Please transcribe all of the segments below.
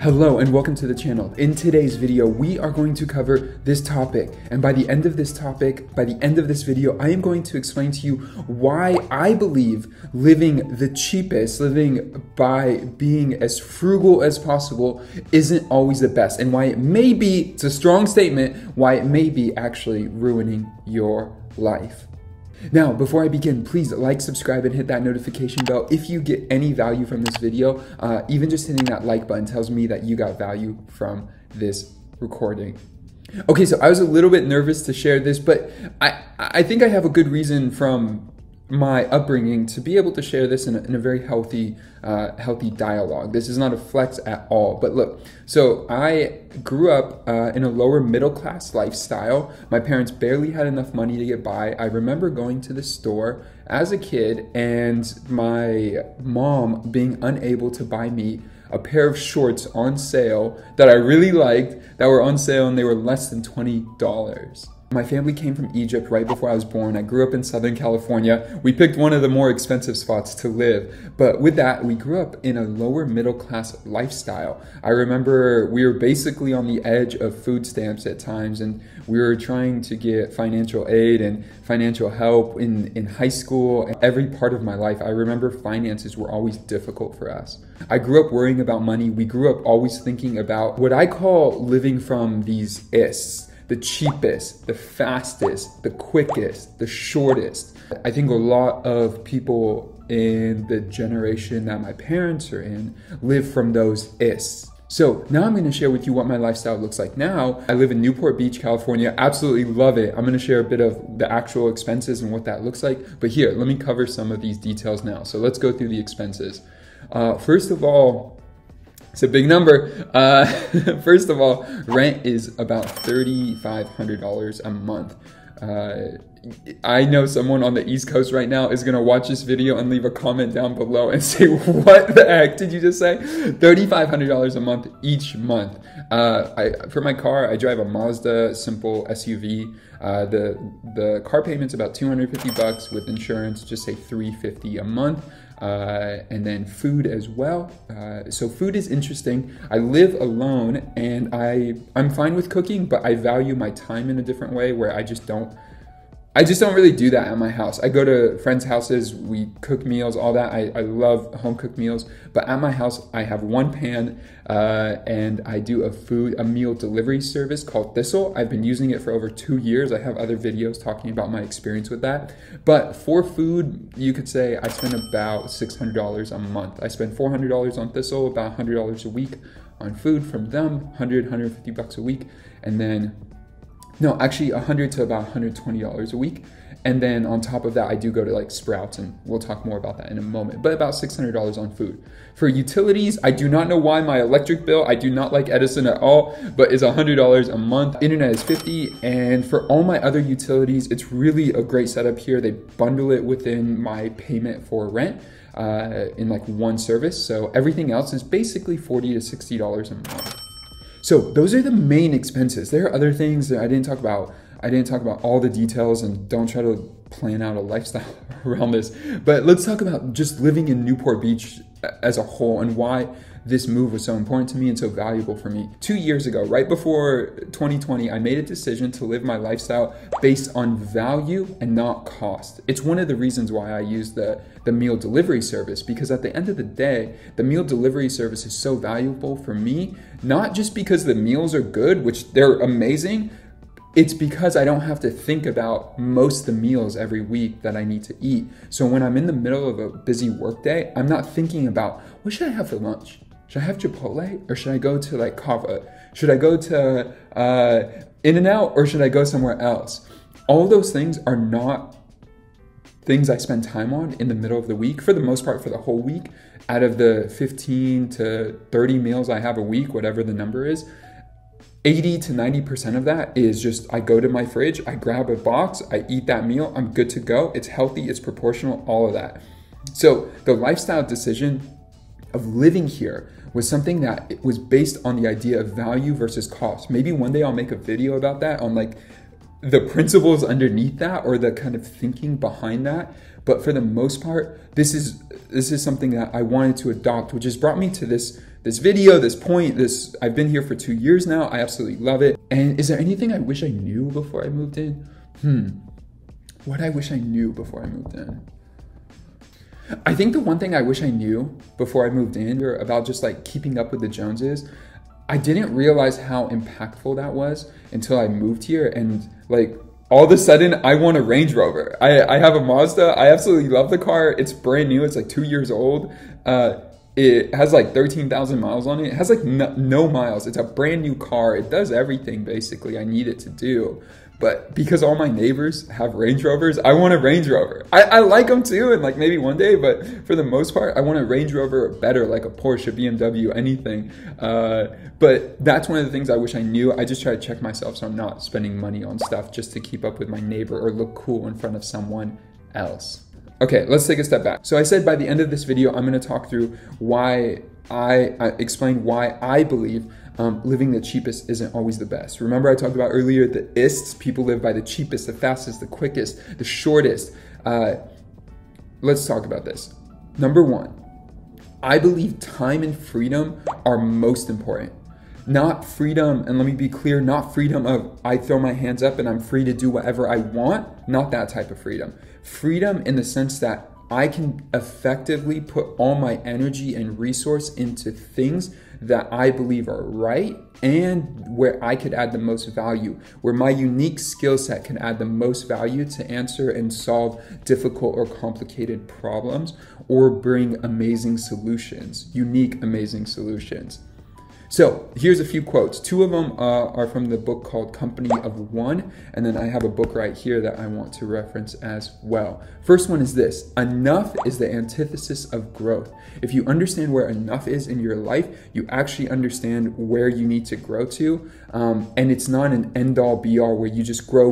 Hello and welcome to the channel. In today's video, we are going to cover this topic. And by the end of this video, I am going to explain to you why I believe living the cheapest, living by being as frugal as possible isn't always the best. And why it may be, it's a strong statement, why it may be actually ruining your life. Now, before I begin, please like, subscribe, and hit that notification bell if you get any value from this video. Even just hitting that like button tells me that you got value from this recording. Okay, so I was a little bit nervous to share this, but I think I have a good reason from my upbringing to be able to share this in a very healthy dialogue. This is not a flex at all. But look, so I grew up in a lower middle class lifestyle. My parents barely had enough money to get by. I remember going to the store as a kid and my mom being unable to buy me a pair of shorts on sale that I really liked, that were on sale, and they were less than $20. My family came from Egypt right before I was born. I grew up in Southern California. We picked one of the more expensive spots to live. But with that, we grew up in a lower middle class lifestyle. I remember we were basically on the edge of food stamps at times, and we were trying to get financial aid and financial help in high school. Every part of my life, I remember finances were always difficult for us. I grew up worrying about money. We grew up always thinking about what I call living from these ists. The cheapest, the fastest, the quickest, the shortest. I think a lot of people in the generation that my parents are in live from those ists. So now I'm going to share with you what my lifestyle looks like now. I live in Newport Beach, California. Absolutely love it. I'm going to share a bit of the actual expenses and what that looks like. But here, let me cover some of these details now. So let's go through the expenses. First of all, it's a big number. First of all, rent is about $3,500 a month. I know someone on the East Coast right now is gonna watch this video and leave a comment down below and say, what the heck did you just say? $3,500 a month each month. For my car, I drive a Mazda simple SUV. The car payment's about $250 with insurance, just say $350 a month. And then food as well. So food is interesting. I live alone and I'm fine with cooking, but I value my time in a different way where I just don't really do that at my house. I go to friends' houses, we cook meals, all that. I love home cooked meals, but at my house, I have one pan and I do a meal delivery service called Thistle. I've been using it for over 2 years. I have other videos talking about my experience with that. But for food, you could say I spend about $600 a month. I spend $400 on Thistle, about $100 a week on food from them, $150 a week, and then no, actually $100 to about $120 a week. And then on top of that, I do go to like Sprouts, and we'll talk more about that in a moment, but about $600 on food. For utilities, I do not know why my electric bill, I do not like Edison at all, but it's $100 a month. Internet is $50. And for all my other utilities, it's really a great setup here. They bundle it within my payment for rent in like one service. So everything else is basically $40 to $60 a month. So those are the main expenses. There are other things that I didn't talk about. I didn't talk about all the details, and don't try to plan out a lifestyle around this. But let's talk about just living in Newport Beach as a whole and why this move was so important to me and so valuable for me. 2 years ago, right before 2020, I made a decision to live my lifestyle based on value and not cost. It's one of the reasons why I use the meal delivery service, because at the end of the day, the meal delivery service is so valuable for me, not just because the meals are good, which they're amazing, it's because I don't have to think about most of the meals every week that I need to eat. So when I'm in the middle of a busy workday, I'm not thinking about, what should I have for lunch? Should I have Chipotle, or should I go to like Kava? Should I go to In-N-Out, or should I go somewhere else? All those things are not things I spend time on in the middle of the week. For the most part, for the whole week, out of the 15 to 30 meals I have a week, whatever the number is, 80 to 90% of that is just, I go to my fridge, I grab a box, I eat that meal, I'm good to go. It's healthy, it's proportional, all of that. So the lifestyle decision of living here was something that was based on the idea of value versus cost. Maybe one day I'll make a video about that, on like the principles underneath that or the kind of thinking behind that. But for the most part, this is something that I wanted to adopt, which has brought me to this video, this point. I've been here for 2 years now. I absolutely love it. And is there anything I wish I knew before I moved in? What I wish I knew before I moved in. I think the one thing I wish I knew before I moved in about just like keeping up with the Joneses, I didn't realize how impactful that was until I moved here, and like all of a sudden I want a Range Rover. I have a Mazda. I absolutely love the car. It's brand new. It's like 2 years old. It has like 13,000 miles on it. It has like no miles. It's a brand new car. It does everything basically I need it to do. But because all my neighbors have Range Rovers, I want a Range Rover. I like them too, and like maybe one day, but for the most part, I want a Range Rover better, like a Porsche, BMW, anything. But that's one of the things I wish I knew. I just try to check myself so I'm not spending money on stuff just to keep up with my neighbor or look cool in front of someone else. Okay, let's take a step back. So I said by the end of this video, I'm gonna talk through why I explain why I believe living the cheapest isn't always the best. Remember I talked about earlier the ists, people live by the cheapest, the fastest, the quickest, the shortest. Let's talk about this. Number one, I believe time and freedom are most important. Not freedom, and let me be clear, not freedom of I throw my hands up and I'm free to do whatever I want. Not that type of freedom. Freedom in the sense that I can effectively put all my energy and resource into things that I believe are right and where I could add the most value, where my unique skill set can add the most value to answer and solve difficult or complicated problems or bring amazing solutions, unique, amazing solutions. So here's a few quotes. Two of them are from the book called Company of One, and then I have a book right here that I want to reference as well. First one is this: enough is the antithesis of growth. If you understand where enough is in your life, you actually understand where you need to grow to, and it's not an end-all be-all where you just grow.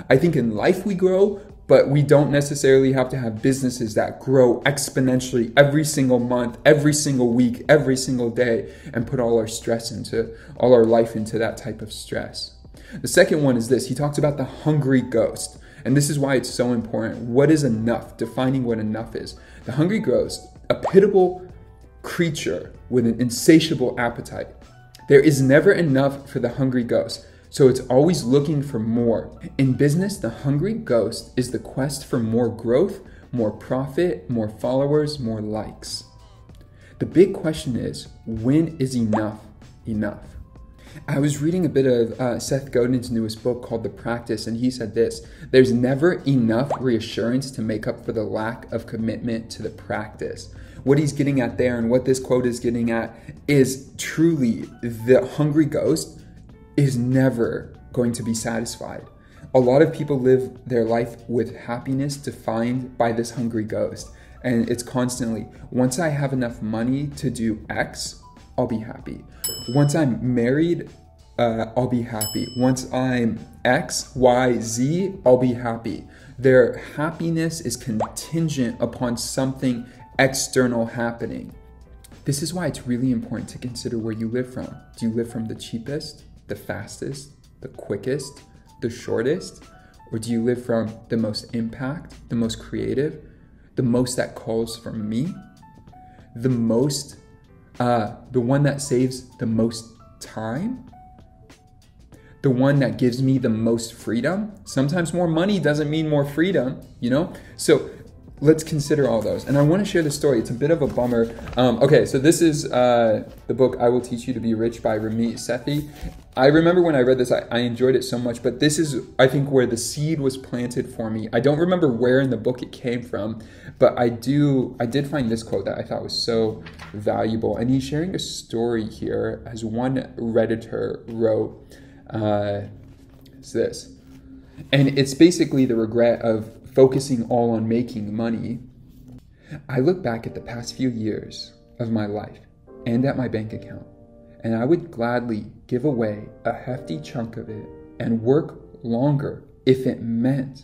I think in life we grow, but we don't necessarily have to have businesses that grow exponentially every single month, every single week, every single day, and put all our life into that type of stress. The second one is this. He talks about the hungry ghost. And this is why it's so important. What is enough? Defining what enough is. The hungry ghost, a pitiable creature with an insatiable appetite. There is never enough for the hungry ghost. So it's always looking for more. In business, the hungry ghost is the quest for more growth, more profit, more followers, more likes. The big question is, when is enough enough? I was reading a bit of Seth Godin's newest book called The Practice, and he said this: there's never enough reassurance to make up for the lack of commitment to the practice. What he's getting at there, and what this quote is getting at, is truly the hungry ghost is never going to be satisfied. A lot of people live their life with happiness defined by this hungry ghost. And it's constantly, once I have enough money to do X, I'll be happy. Once I'm married, I'll be happy. Once I'm X, Y, Z, I'll be happy. Their happiness is contingent upon something external happening. This is why it's really important to consider where you live from. Do you live from the cheapest, the fastest, the quickest, the shortest? Or do you live from the most impact, the most creative, the most that calls from me, the one that saves the most time, the one that gives me the most freedom? Sometimes more money doesn't mean more freedom, you know? So let's consider all those. And I want to share this story. It's a bit of a bummer. Okay, so this is the book I Will Teach You to Be Rich by Ramit Sethi. I remember when I read this, I enjoyed it so much, but this is, I think, where the seed was planted for me. I don't remember where in the book it came from, but I did find this quote that I thought was so valuable. And he's sharing a story here, as one Redditor wrote. It's this. And it's basically the regret of focusing all on making money. I look back at the past few years of my life and at my bank account, and I would gladly give away a hefty chunk of it and work longer if it meant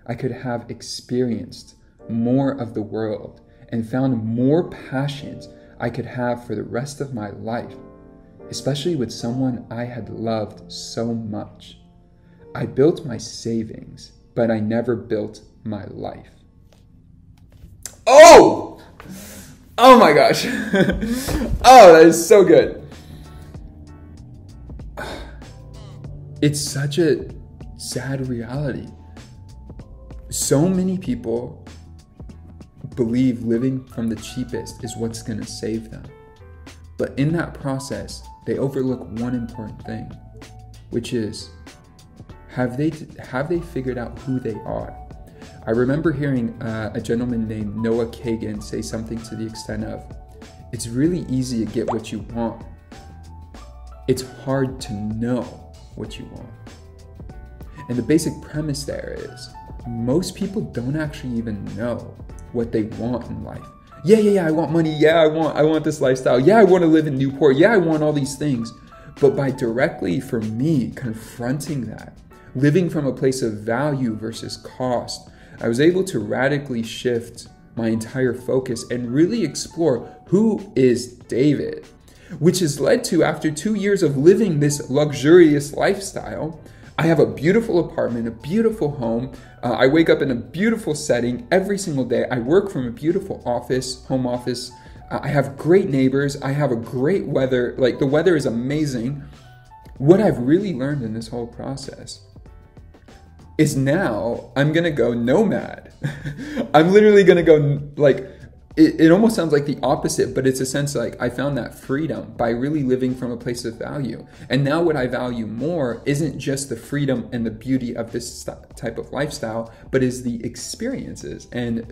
I could have experienced more of the world and found more passions I could have for the rest of my life, especially with someone I had loved so much. I built my savings, but I never built my life. Oh! Oh my gosh. Oh, that is so good. It's such a sad reality. So many people believe living from the cheapest is what's going to save them. But in that process, they overlook one important thing, which is, have they figured out who they are? I remember hearing a gentleman named Noah Kagan say something to the extent of, it's really easy to get what you want. It's hard to know what you want. And the basic premise there is, most people don't actually even know what they want in life. Yeah, I want money. Yeah, I want this lifestyle. Yeah, I want to live in Newport. Yeah, I want all these things. But by directly, for me, confronting that, living from a place of value versus cost, I was able to radically shift my entire focus and really explore who is David, which has led to, after 2 years of living this luxurious lifestyle, I have a beautiful apartment, a beautiful home. I wake up in a beautiful setting every single day. I work from a beautiful office, home office. I have great neighbors. I have a great weather. Like, the weather is amazing. What I've really learned in this whole process is now I'm going to go nomad. I'm literally going to go, like, it almost sounds like the opposite, but it's a sense like I found that freedom by really living from a place of value. And now what I value more isn't just the freedom and the beauty of this type of lifestyle, but is the experiences and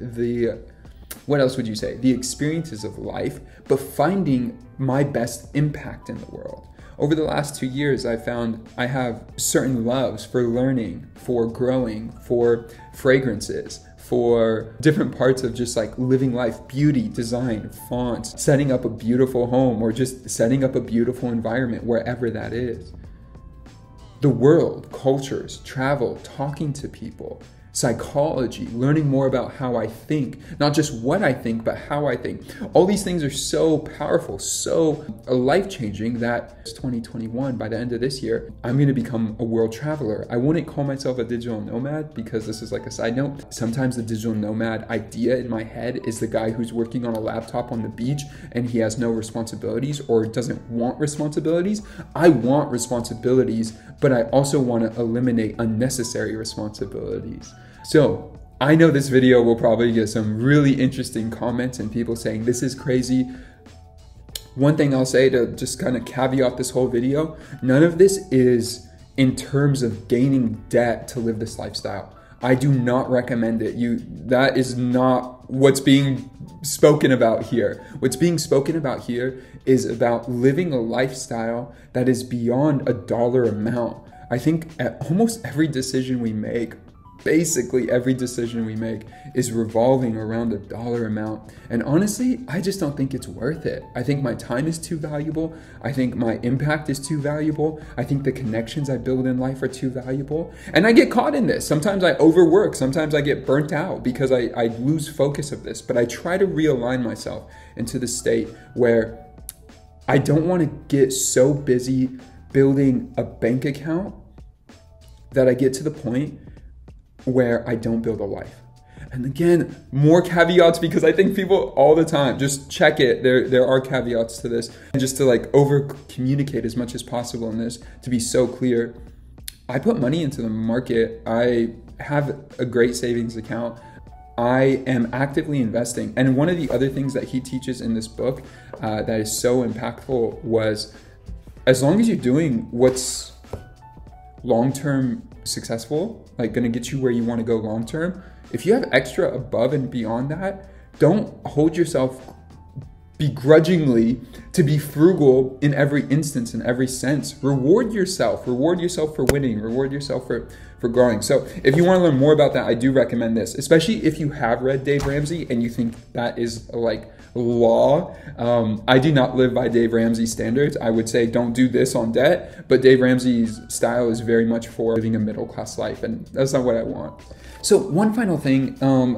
what else would you say? The experiences of life, but finding my best impact in the world. Over the last 2 years, I found I have certain loves for learning, for growing, for fragrances, for different parts of just like living life, beauty, design, fonts, setting up a beautiful home, or just setting up a beautiful environment, wherever that is. The world, cultures, travel, talking to people, psychology, learning more about how I think, not just what I think, but how I think. All these things are so powerful, so life-changing that 2021, by the end of this year, I'm going to become a world traveler. I wouldn't call myself a digital nomad because this is like a side note. Sometimes the digital nomad idea in my head is the guy who's working on a laptop on the beach and he has no responsibilities or doesn't want responsibilities. I want responsibilities, but I also want to eliminate unnecessary responsibilities. So I know this video will probably get some really interesting comments and people saying this is crazy. One thing I'll say to just kind of caveat this whole video, none of this is in terms of gaining debt to live this lifestyle. I do not recommend it. That is not what's being spoken about here. What's being spoken about here is about living a lifestyle that is beyond a dollar amount. I think at almost every decision we make, basically every decision we make is revolving around a dollar amount. And honestly, I just don't think it's worth it. I think my time is too valuable. I think my impact is too valuable. I think the connections I build in life are too valuable. And I get caught in this. Sometimes I overwork. Sometimes I get burnt out because I lose focus of this. But I try to realign myself into the state where I don't want to get so busy building a bank account that I get to the point where I don't build a life. And again, more caveats, because I think people all the time, just check it. There are caveats to this. And just to like over communicate as much as possible in this, to be so clear, I put money into the market. I have a great savings account. I am actively investing. And one of the other things that he teaches in this book that is so impactful was, as long as you're doing what's long-term successful, like gonna get you where you want to go long-term, if you have extra above and beyond that, don't hold yourself begrudgingly to be frugal in every instance, in every sense. Reward yourself for winning, reward yourself for growing. So if you want to learn more about that, I do recommend this, especially if you have read Dave Ramsey and you think that is like law. I do not live by Dave Ramsey's standards. I would say don't do this on debt, but Dave Ramsey's style is very much for living a middle-class life, and that's not what I want. So one final thing,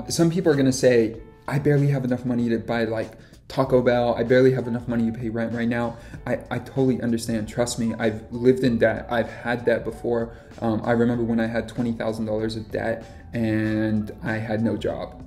some people are gonna say, I barely have enough money to buy like Taco Bell. I barely have enough money to pay rent right now. I totally understand. Trust me, I've lived in debt. I've had debt before. I remember when I had $20,000 of debt and I had no job.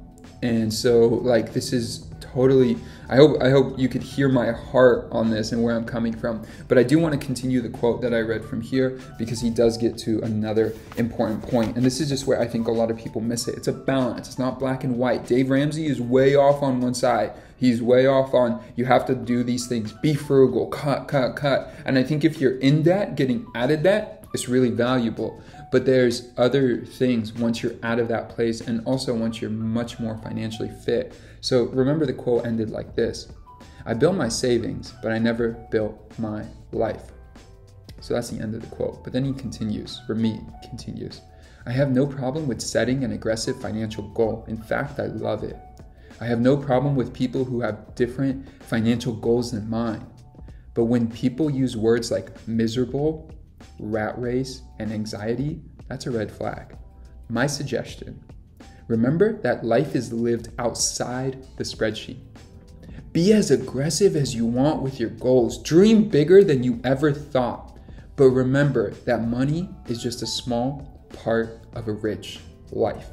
And so like, this is totally, I hope you could hear my heart on this and where I'm coming from. But I do want to continue the quote that I read from here, because he does get to another important point. And this is just where I think a lot of people miss it. It's a balance. It's not black and white. Dave Ramsey is way off on one side. He's way off on, you have to do these things, be frugal, cut. And I think if you're in that, getting out of that, it's really valuable. But there's other things once you're out of that place, and also once you're much more financially fit. So remember, the quote ended like this: I built my savings, but I never built my life. So that's the end of the quote. But then he continues, Ramit continues, I have no problem with setting an aggressive financial goal. In fact, I love it. I have no problem with people who have different financial goals than mine. But when people use words like miserable, rat race, and anxiety, that's a red flag. My suggestion: remember that life is lived outside the spreadsheet. Be as aggressive as you want with your goals. Dream bigger than you ever thought. But remember that money is just a small part of a rich life.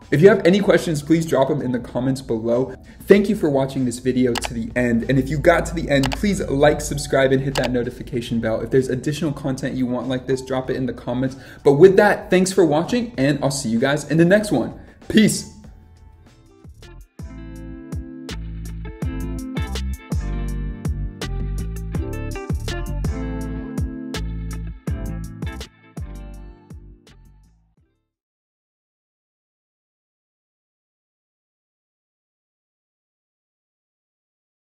If you have any questions, please drop them in the comments below. Thank you for watching this video to the end. And if you got to the end, please like, subscribe, and hit that notification bell. If there's additional content you want like this, drop it in the comments. But with that, thanks for watching, and I'll see you guys in the next one. Peace.